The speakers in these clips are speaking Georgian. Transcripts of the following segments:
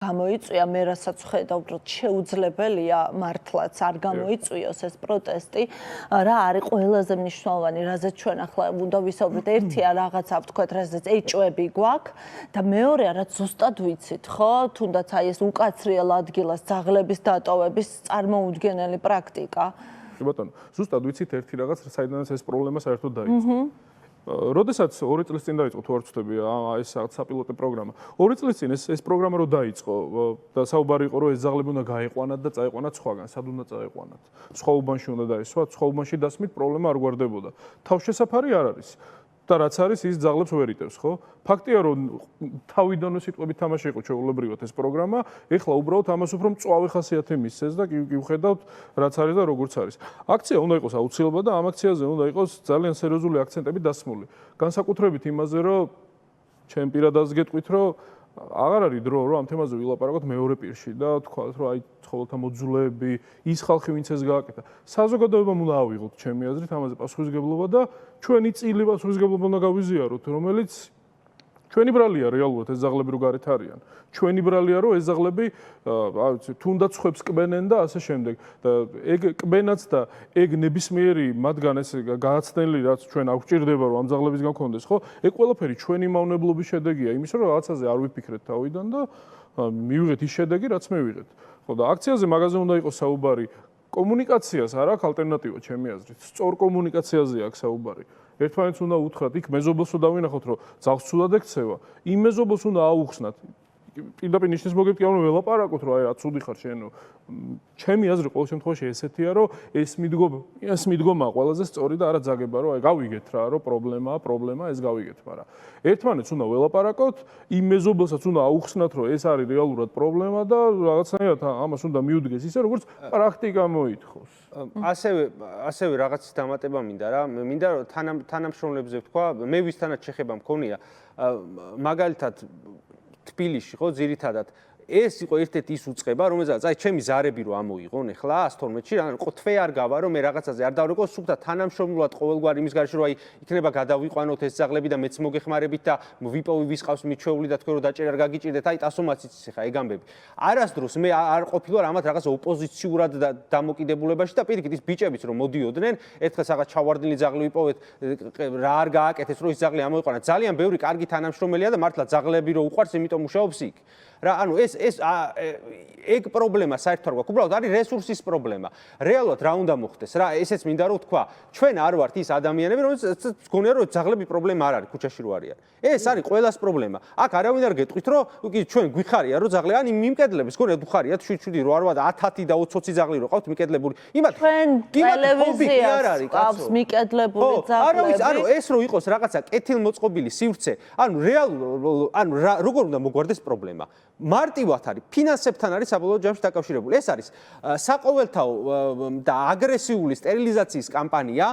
გამოიწვია, მე რასაც ხედავ, უბრალოდ შეუძლებელია მართლაც არ გამოიწვიოს ეს პროტესტი. რა არის ყველაზე მნიშვნელოვანი, რაზეც ჩვენ ახლა უნდა ვისაუბროთ? ერთია რაღაცა ვთქვათ, რაზეც ეჭვები გვაქვს და მეორეა, რაც ზუსტად ვიცით, ხო? თუნდაც აი ეს უკაცრიელ ადგილას ძაღლების დატოვების წარმოუდგენელი პრაქტიკა. ბატონო, ზუსტად ვიცით ერთი რაღაც, საიდანაც ეს პრობლემა საერთოდ დაიწყო. როდესაც 2 წლის წინ დაიწყო თუ არ ვცდები ეს საპილოტო პროგრამა. 2 წლის წინ ეს პროგრამა რო დაიწყო და საუბარი იყო რომ ეს ძაღლები უნდა გაიყვანათ და წაიყვანათ სხვაგან, სად უნდა წაიყვანათ? სხვა უბანში უნდა დაისვა, სხვა უბანში დასმით პრობლემა არ გვარდებოდა. თავშესაფარი არ არის. და რაც არის ის ძაღლებს ვერ იტევს, ხო? ფაქტია რომ თავიდანვე სიტყვებით თამაში იყო ჩვეულებრივად ეს პროგრამა, ეხლა უბრალოდ ამას უფრო მწვავე ხასიათი მისცეს და კი ვხედავთ რაც არის და როგორც არის. აქცია უნდა იყოს აუცილებლად და ამ აქციაზე უნდა იყოს ძალიან სერიოზული აქცენტები დასმული. განსაკუთრებით იმაზე, რომ ჩემ პირადად გეტყვით, რომ აღარ არის დრო რომ ამ თემაზე ვილაპარაკოთ მეორე პირში და თქვათ რომ აი ცხოველთა მოძულეები, ის ხალხი ვინც ეს გააკეთა. საზოგადოებამ უნდა ავიღოთ ჩემი აზრით ამაზე პასუხისმგებლობა და ჩვენი წილი პასუხისმგებლობა უნდა გავიზიაროთ, რომელიც ჩვენი ბრალია რეალურად ეს ძაღლები რო გარეთ არიან. ჩვენი ბრალია რომ ეს ძაღლები თუნდაც ხვებს კბენენ და ასე შემდეგ. და ეგ კბენაც და ეგ ნებისმიერი მათგან ეს გააცდენილი რაც ჩვენ არ გვჭირდება რომ ამ ძაღლებისგან გქონდეს, ხო? ეგ ყველაფერი ჩვენი მავნებლობის შედეგია იმის რომ რაღაცაზე არ ვიფიქრეთ თავიდან და მივიღეთ ის შედეგი რაც მივიღეთ. ხო და აქციაზე მაგაზე უნდა იყოს საუბარი. კომუნიკაციას არ აქვს ალტერნატივა ჩემი აზრით. სწორ კომუნიკაციაზე აქვს საუბარი. ერთმანეთს უნდა უთხრათ, იქ მეზობელს რომ დავინახოთ, რომ ძაღლს ცუდად ექცევა, იმ მეზობელს უნდა აუხსნათ. პირდაპირ ნიშნის მოგებთ, რომ ველაპარაკოთ, რომ აი რა ცუდი ხარ შენ. ჩემი აზრი ყოველ შემთხვევაში ესეთია, რომ ეს მიდგომა ყველაზე სწორი და არა ძაგება, რომ აი გავიგეთ რა, რომ პრობლემა ეს გავიგეთ, მაგრამ ერთმანეთს უნდა ველაპარაკოთ, იმ მეზობელსაც უნდა აუხსნათ, რომ ეს არის რეალურად პრობლემა და რაღაცნაირად ამას უნდა მიუდგეს ისე, როგორც პრაქტიკა მოითხოვს. ასევე რაღაცის დამატება მინდა რა, მინდა რომ თანამშრომლებზე ვთქვა, მე ვისთანაც შეხება მქონია, მაგალითად თბილისში ხო ძირითადად ეს იყო ერთ-ერთი ის უწყება, რომელზეც აი ჩემი ზარები რო ამოიღონ ახლა 112-ში, ანუ თვე არ გავა რომ მე რაღაცაზე არ დავრეკო, სულ და თანამშრომლულად ყოველგვარი იმის გარშე რომ აი იქნება გადავიყვანოთ ეს ძაღლები და მეც მოგეხმარებით და ვიპოვი ვისყავს მიჩვეული და თქვენ რომ დაჭერა არ გაგიჭირდეთ, აი 100-მაც იცის ახლა ეგ ამბები. არასდროს მე არ ყოფილვარ ამათ რაღაც ოპოზიციურად დამოკიდებულებაში და პირიქით ის ბიჭებიც რომ მოდიოდნენ, ერთხელ რაღაც ჩავარდნილი ძაღლი ვიპოვეთ, რა არ გააკეთეს რომ ის ძაღლი ამოიყვანა. ძალიან ბევრი კარგი თანამშრომელია და მართლა ძაღლები რო უყვარს, იმიტომ მუშაობს იქ. რა ანუ ეს ეგ პრობლემა საერთოდ არ გვაქვს, უბრალოდ არის რესურსის პრობლემა. რეალურად რა უნდა მოხდეს რა, ესეც მინდა რომ თქვა, ჩვენ არ ვართ ის ადამიანები, რომელსაც გქონია რომ ძაღლები პრობლემა არ არის, ქუჩაში რო არიან. ეს არის ყველას პრობლემა. აქ არავინ არ გეტყვით რომ ჩვენ გვიხარია რომ ძაღლი ან მიმკედლების გქონია თუ ხარიათ 7-7 8 10 და 20 ძაღლი რო ყავთ მიკედლებული. იმათ ჩვენ ტელევიზიას ყავს მიკედლებული ძაღლები. ანუ ეს რო იყოს რაღაცა კეთილმოწყობილი სივრცე, ანუ რეალურად ანუ როგორ უნდა მოგვარდეს პრობლემა. მარტივად არის ფინანსებთან არის საბოლოო ჯამში დაკავშირებული. ეს არის საყოველთაო და აგრესიული სტერილიზაციის კამპანია.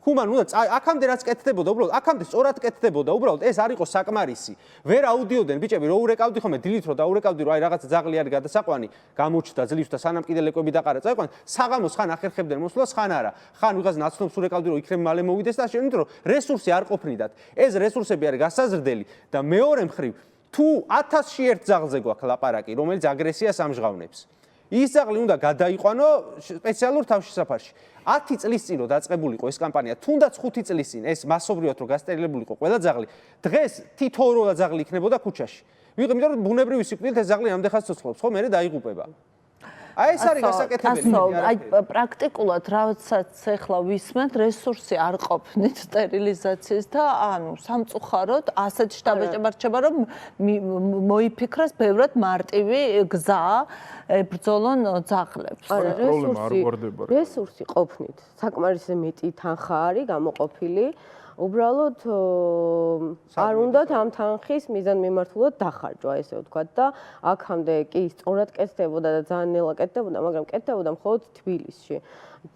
ხუმან უნდა აქამდე რაც კეთდებოდა, უბრალოდ აქამდე სწორად კეთდებოდა, უბრალოდ ეს არ იყო საკმარისი. ვერ აუდიოდენ ბიჭები, რო ურეკავდი ხოლმე დილით რო დაურეკავდი, რომ აი რაღაცა ძაღლი არის გადასაყვანი, გამოჩნდა ძლივს და სანამ კიდე ლეკვები დაყარა წაიყვან, საღამოს ხან ახერხებდნენ მოსვლას, ხან არა. ხან ვიღაც ნაცნობს ურეკავდი, რომ იქნებ მალე მოვიდეს და ამიტომ რომ რესურსი არ ყოფნიდათ. ეს რესურსები არის გასაზრდელი და მეორე მხრივ თუ 1000-ში ერთ ძაღლზე გვაქვს ლაპარაკი, რომელიც აგრესიას ამჟღავნებს. ის ძაღლი უნდა გადაიყვანო სპეციალურ თავშესაფარში. 10 წლის წინ რო დაწყებულიყო ეს კამპანია, თუნდაც 5 წლის წინ ეს მასობრივად რო გასტერილებულიყო ყველა ძაღლი, დღეს თითოეულო ძაღლი იქნებოდა ქუჩაში. ვიღებ, იმიტომ რომ ბუნებრივი სიკვდილით ეს ძაღლი ამდენ ხანს ცოცხლობს, ხო, მერე დაიღუპება. აი ეს არის გასაკეთებელი. აი პრაქტიკულად რასაც ახლა ვისმენთ, რესურსი არ ყოფნით სტერილიზაციის და ანუ სამწუხაროდ ასეთ შტაბეჭება რჩება რომ მოიფიქრას ბევრად მარტივი გზა ებრძოლონ ძაღლებს. რესურსი ყოფნით საკმარისი მეტი თანხა არის გამოყოფილი. უბრალოდ არ უნდათ ამ თანხის მიზანმიმართულად დახარჯვა, ესე ვთქვათ და აქამდე კი სწორად კეთდებოდა და ძალიან ნელა კეთდებოდა, მაგრამ კეთდებოდა მხოლოდ თბილისში.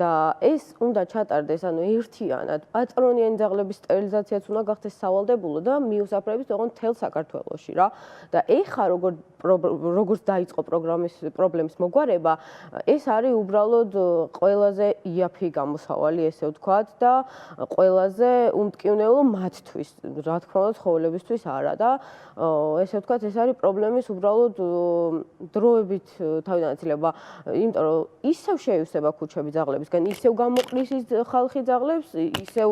და ეს უნდა ჩატარდეს, ანუ ერთიანად პატრონიანი ძაღლების სტერილიზაციაც უნდა გახდეს სავალდებულო და მიუსაფრების თქო მთელ საქართველოში რა. და ეხა როგორც დაიწყო პრობლემის მოგვარება, ეს არის უბრალოდ ყველაზე იაფი გამოსავალი, ესე ვთქვათ და ყველაზე მომტკივნეულო მათთვის, რა თქმა უნდა, ცხოველებისთვის არა და ესე ვთქვათ, ეს არის პრობლემის უბრალოდ დროებით თავიდანაცილება, იმიტომ რომ ისევ შეივსება ქუჩები ძაღლებისგან, ისევ გამოყრის ხალხი ძაღლებს, ისევ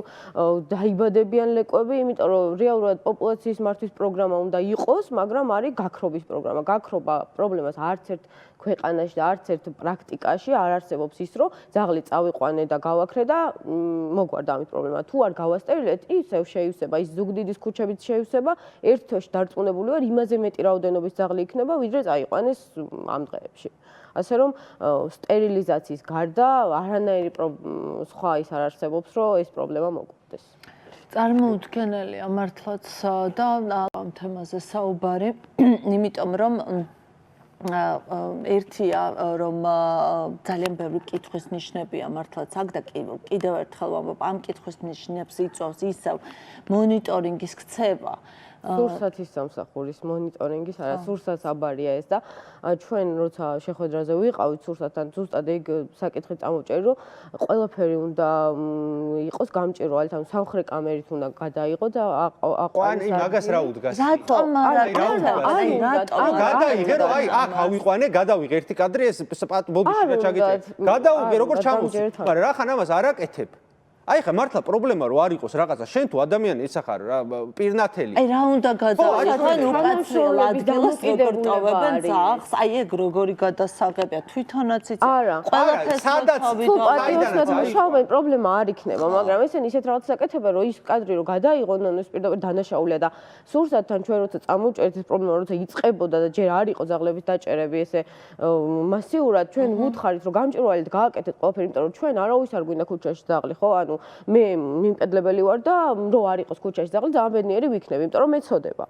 დაიბადებიან ლეკვები, იმიტომ რომ რეალურად პოპულაციის მართვის პროგრამა უნდა იყოს, მაგრამ არის გაქრობის პროგრამა. გაქრობა პრობლემას არც ერთ ქვეყანაში და არც ერთ პრაქტიკაში არ არსებობს ის, რომ ძაღლი წავიყვანე და გავაქრე და მოგვარდა ამის პრობლემა. თუ არ გავასტერილეთ, ისევ შეივსება, ის ზუგდიდის ქუჩებით შეივსება, ერთ თვეში დარწმუნებული ვარ, იმაზე მეტი რაოდენობის ძაღლი იქნება, ვიდრე წაიყვანეს ამ დღეებში. ასე რომ სტერილიზაციის გარდა არანაირი სხვა ის არ არსებობს, რომ ეს პრობლემა მოგვარდეს. წარმოუდგენელია მართლაც და ამ თემაზე საუბარი, იმიტომ რომ ერთია რომ ძალიან ბევრი კითხვის ნიშნებია მართლაც აქ და კიდევ ერთხელ ვამბობ ამ კითხვის ნიშნებს იწვევს ისევ მონიტორინგის ქცევა სურსათის სამსახურის მონიტორინგის არა სურსათს აბარია ეს და ჩვენ როცა შეხვედრაზე ვიყავით სურსათთან ზუსტად ეგ საკითხი წამოვჭერი რომ ყველაფერი უნდა იყოს გამჭირვალე თან სამხრეთ კამერით უნდა გადაიღო და აი მაგას რა უდგას რატომ გადაიღე რომ აი აქ ავიყვანე გადავიღე ერთი კადრი ეს ბოდიში რა ჩაგეჭე გადავიღე როგორ ჩამოვსი მაგრამ რა ხან ამას არ აკეთებ აი ხა მართლა პრობლემა რო არ იყოს რაღაცა შენ თუ ადამიანი ისახარ რა პირნათელი აი რა უნდა გადაიღო უკაცრიელ ადგილას როგორ ტოვებენ ძაღლს აი ეგ როგორი გადასაღებია თვითონაც იცი ყველაფერს სადაც პატიოსად მუშაობენ პრობლემა არ იქნება მაგრამ ესენი ისეთ რაღაცას აკეთებენ რომ ის კადრი რო გადაიღონ ნუ პირდაპირ დანაშაულია და სურსათთან ჩვენ როცა წამოვჭერთ ეს პრობლემა როცა იწყებოდა და ჯერ არ იყო ძაღლების დაჭერები ესე მასიურად ჩვენ ვუთხარით რომ გამჭირვალედ გააკეთეთ ყველაფერი იმიტომ რომ ჩვენ არავის არ გვინდა ქუჩაში ძაღლი ხო ანუ მე მიმკედლებელი ვარ და რო არ იყოს ქუჩაში ძაღლი ძალიან ბედნიერი ვიქნები, იმიტომ რომ მეცოდება.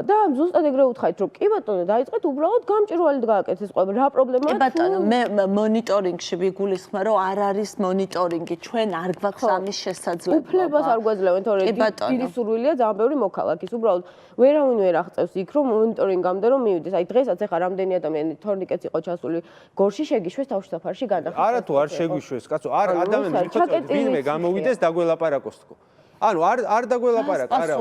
და ზუსტად ეგრე უთხარით, რომ კი ბატონო, დაიწყეთ უბრალოდ გამჭირვალედ გააკეთეთ ეს ყველაფერი. რა პრობლემაა? კი ბატონო, მე მონიტორინგში ვიგულისხმე, რომ არ არის მონიტორინგი, ჩვენ არ გვაქვს ამის შესაძლებლობა. უფლებას არ გვაძლევენ, თორე დიდი სურვილია ძალიან ბევრი მოქალაქის. უბრალოდ ვერავინ ვერ აღწევს იქ, რომ მონიტორინგამდე რომ მივიდეს. აი დღესაც ახლა რამდენი ადამიანი თორნიკეტს იყო ჩასული გორში შეგიშვეს თავში საფარში განახილეს. არა თუ არ შეგიშვეს, კაცო, არ ადამიანს ვიწოდეთ, ვინმე გამოვიდეს დაგველაპარაკოს თქო. ანუ არ დაგველაპარაკ, არა.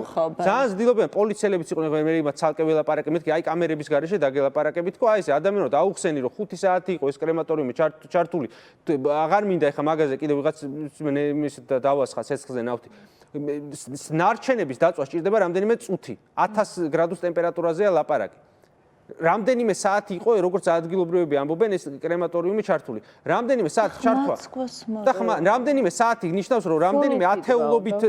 ძალიან ძდილობენ პოლიციელებიც იყვნენ, მე იმათ ცალკე ველაპარაკე, მეთქი აი კამერების გარეშე დაგელაპარაკებით თქო, აი ესე ადამიანო დაუხსენი რომ 5 საათი იყო ეს კრემატორიუმი ჩართული. აღარ მინდა ეხა მაგაზე კიდე ვიღაც მე დავასხა ცეცხლზე ნავთი. ნარჩენების დაწვა სჭირდება რამდენიმე წუთი. 1000 გრადუს ტემპერატურაზეა ლაპარაკი. რამდენიმე საათი იყო როგორც ადგილობრივები ამბობენ ეს კრემატორიუმი ჩართული. რამდენიმე საათი ჩართვა. და ხმა რამდენიმე საათი ნიშნავს რომ რამდენიმე ათეულობით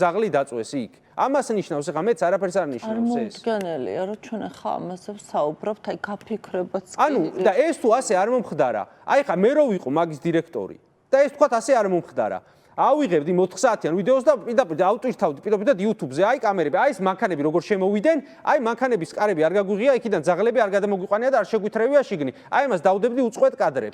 ძაღლი დაწვეს იქ. ამას ნიშნავს ახლა მეც არაფერს არ ნიშნავს ეს. მოდგენელია რომ ჩვენ ახლა ამაზე ვსაუბრობთ, აი გაფიქრებაც კი. ანუ და ეს თუ ასე არ მომხდარა, აი ხა მე რო ვიყო მაგის დირექტორი და ეს თქვათ ასე არ მომხდარა. ავიღებდი 4 საათიან ვიდეოს და პირდაპირ ავტვირთავდი პირდაპირ YouTube-ზე, აი კამერები, აი ეს მანქანები როგორ შემოვიდნენ, აი მანქანების კარები არ გაგვიღია, იქიდან ძაღლები არ გადამოგვიყვანია და არ შეგვითრევია შიგნი. აი ამას დავდებდი უწყვეტ კადრებს.